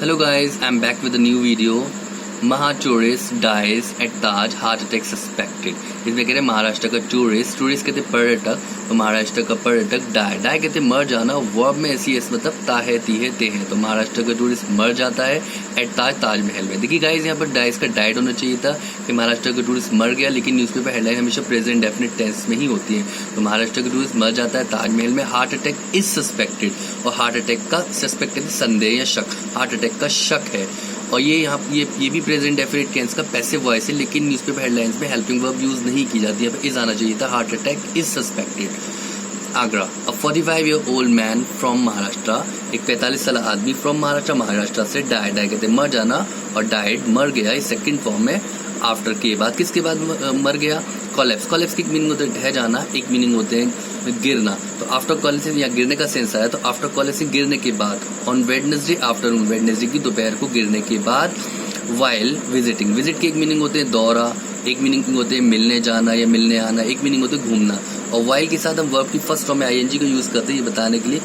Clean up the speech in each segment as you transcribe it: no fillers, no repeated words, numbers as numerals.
Hello guys, I'm back with a new video. महा tourist dies eight ताज, heart attack suspected. इसमें कह रहे महाराष्ट्र का टूरिस्ट कहते पर्यटक, तो महाराष्ट्र का पर्यटक डाई कहते मर जाना। वर्ब में ऐसी मतलब ताहे तीहे ते है, तो महाराष्ट्र का टूरिस्ट मर जाता है एट ताज, ताजमहल में। देखिए गाइज, यहाँ पर डाइज का डाइट होना चाहिए था कि महाराष्ट्र का टूरिस्ट मर गया, लेकिन न्यूज़पेपर हेडलाइन हमेशा प्रेजेंट डेफिनेट टेंस में ही होती है। तो महाराष्ट्र का टूरिस्ट मर जाता है ताजमहल में, हार्ट अटैक इज सस्पेक्टेड, और हार्ट अटैक का सस्पेक्टेड संदेह या शक, हार्ट अटैक का शक है। और ये यहाँ ये भी प्रेजेंट डेफिनेट टेंस का पैसिव वॉइस है, लेकिन न्यूज़पेपर हेडलाइंस में हेल्पिंग वर्ब यूज नहीं की जाती है। इज आना चाहिए था, heart attack is suspected. Agra, a 45-year old man from Maharashtra, एक 45 साल आदमी फ्रॉम महाराष्ट्र से डाई कहते मर जाना, और डाइड मर गया इस सेकंड फॉर्म में। आफ्टर के बाद, किसके बाद मर गया? कोलैप्स की एक मीनिंग होता है ढह जाना, एक मीनिंग होते हैं गिरना। तो आफ्टर कोलैप्स यहाँ गिरने का सेंस आया, तो आफ्टर कोलैप्स गिरने के बाद। ऑन वेडनेसडे आफ्टरनून, वेडनेसडे की दोपहर को गिरने के बाद। वाइल विजिटिंग, विजिट के एक मीनिंग होते हैं दौरा, एक मीनिंग होते हैं मिलने जाना या मिलने आना, एक मीनिंग होते हैं घूमना। और वाइल के साथ हम वर्ब की फर्स्ट फॉर्म में आईएनजी को यूज करते हैं, ये बताने के लिए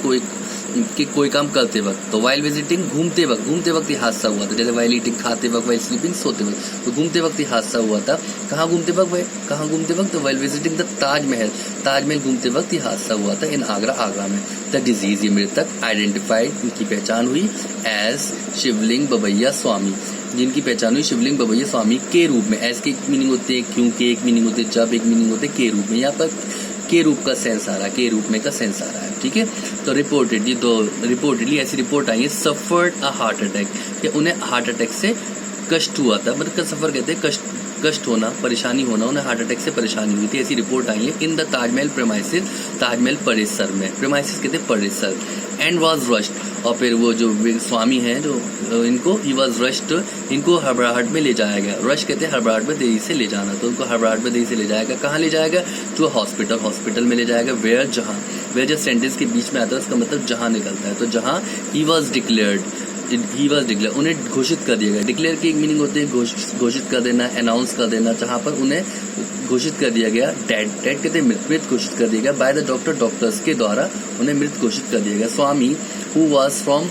कोई काम करते वक्त। तो वाइल विजिटिंग घूमते वक्त ये हादसा हुआ था, जैसे वाइल ईटिंग खाते वक्त, वाइल स्लीपिंग सोते वक्त। तो घूमते वक्त ये हादसा हुआ था। कहाँ घूमते वक्त? तो वाइल विजिटिंग द ताजमहल घूमते वक्त ये हादसा हुआ था इन आगरा में। द डिजीज, ये मृतक आइडेंटिफाइड, इनकी पहचान हुई एज शिवलिंग बबैया स्वामी, जिनकी पहचान हुई शिवलिंग बबैया स्वामी के रूप में। एज के एक मीनिंग होते हैं क्योंकि, एक मीनिंग होते हैं जब, एक मीनिंग होते हैं के रूप में। यहाँ पर के रूप का सेंस आ रहा है, के रूप में का सेंस आ रहा है, ठीक है। तो रिपोर्टेडली ऐसी रिपोर्ट आई है, सफर्ड अ हार्ट अटैक, कि उन्हें हार्ट अटैक से कष्ट हुआ था। मतलब सफर कहते हैं कष्ट होना, परेशानी होना, उन्हें हार्ट अटैक से परेशानी हुई थी, ऐसी रिपोर्ट आई है इन द ताजमहल प्रेमाइसिस, ताजमहल परिसर में। प्रेमाइसिस कहते हैं परिसर। एंड वाज रश्ड, और फिर वो जो स्वामी हैं जो इनको, ही वाज रश्ड, इनको हड़बड़ाहट में ले जाया गया। रश कहते हैं हड़बड़ाहट में देरी से ले जाना, तो उनको हड़बड़ाहट में देरी से ले जाएगा। कहाँ ले जाएगा? टू हॉस्पिटल में ले जाएगा। वेयर, जहाँ। वेयर जब सेंटेंस के बीच में आता है उसका मतलब जहाँ निकलता है, तो जहाँ ही वॉज डिक्लेयर्ड, उन्हें घोषित कर दिया गया। डिक्लेयर की एक मीनिंग होती है घोषित कर देना, अनाउंस कर देना, जहाँ पर उन्हें घोषित कर दिया गया। डेड कहते हैं मृत घोषित कर दिया गया। बाय द डॉक्टर्स के द्वारा उन्हें मृत घोषित कर दिया गया। Swami who was from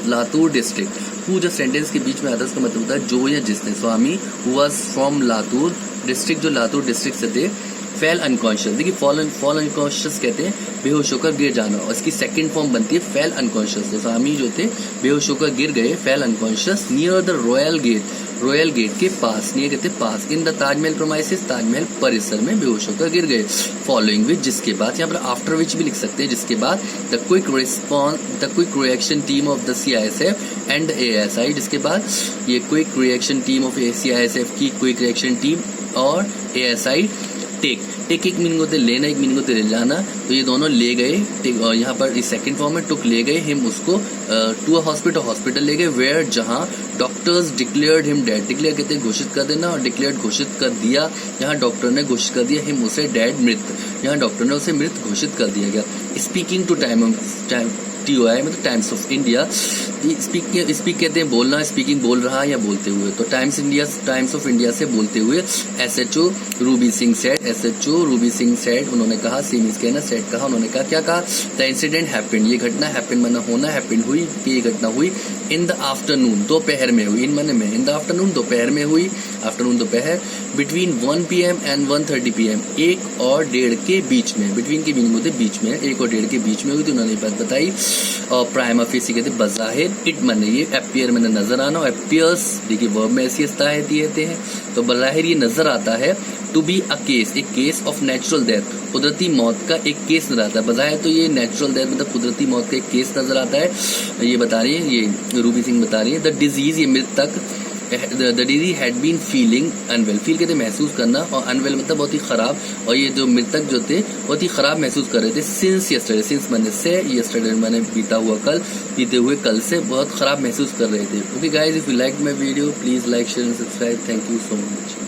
Latur district, who जो सेंटेंस के बीच में आता है उसका मतलब होता है जो या जिसने। Swami who was from Latur district, जो लातूर डिस्ट्रिक्ट से थे। फेल अनकॉन्शियस, देखिए फॉल अनकॉन्शियस कहते हैं बेहोश होकर गिर जाना, और इसकी सेकंड फॉर्म बनती है फेल अनकॉन्शियस। तो स्वामी जो थे बेहोश होकर गिर गए, fell unconscious near the royal gate के पास, नियर कहते पास। In the Taj Mahal premises, Taj Mahal परिसर में बेहोश होकर गिर गए। फॉलोइंग विच, जिसके बाद, यहाँ पर आफ्टर विच भी लिख सकते हैं, जिसके बाद। The quick reaction team of the CISF and ASI, जिसके बाद ये quick reaction team of CISF की क्विक रिएक्शन टीम और ASI। टेक एक मीनिंग होते लेना, एक मीनिंग होते ले जाना, तो ये दोनों ले गए। और यहाँ पर इस सेकंड फॉर्म में टुक ले गए हिम, उसको टू अ हॉस्पिटल ले गए। वेयर, जहाँ doctors declared him dead, declare कहते हैं घोषित कर देना, और डिक्लेयर्ड घोषित कर दिया। यहाँ डॉक्टर ने घोषित कर दिया हिम, उसे डेड मृत, यहाँ डॉक्टर ने उसे मृत घोषित कर दिया गया। स्पीकिंग टू TOI मतलब टाइम्स ऑफ इंडिया, स्पीक कहते हैं बोलना, स्पीकिंग बोल रहा या बोलते हुए। तो टाइम्स ऑफ इंडिया से बोलते हुए SHO रूबी सिंह सेड, उन्होंने कहा, सीमीज कहना, सेड कहा, उन्होंने कहा, क्या कहा? द इंसिडेंट हैपेंड, ये घटना, हैपेंड माना होना, हैपेंड हुई, ये घटना हुई। इन द आफ्टरनून, दोपहर में हुई, इन माने में, इन द आफ्टरनून दोपहर में हुई, आफ्टरनून दोपहर। बिटवीन 1 PM एंड 1:30 PM, 1 और 1:30 के बीच में। बिटवीन के मीनिंग होते बीच में, 1 और 1:30 के बीच में हुई थी, उन्होंने बात बताई। और प्राइमा फेसी कहते बज़ाहिर, इट माने ये, अपीयर मैंने नजर आना, और अपीयर्स देखिए वर्ब में ऐसी होते हैं, तो बज़ाहिर ये नजर आता है। टू बी अ केस, एक केस ऑफ नेचुरल डेथ, कुदरती मौत का एक केस नजर आता है। बज़ाहिर तो ये नेचुरल डेथ मतलब कुदरती मौत का एक केस नजर आता है, ये बता रही है, ये रूबी सिंह बता रही है। द डिजीज, ये मृतक, the disease had been feeling unwell, feel कहते महसूस करना, और अनवेल मतलब बहुत ही खराब, और ये जो मृतक जो थे बहुत ही खराब महसूस कर रहे थे। सिंस यस्टरडे, सिंस माने से, यस्टरडे माने बीते हुए कल से बहुत खराब महसूस कर रहे थे। Okay guys, if you like my video please like, share and subscribe. Thank you so much.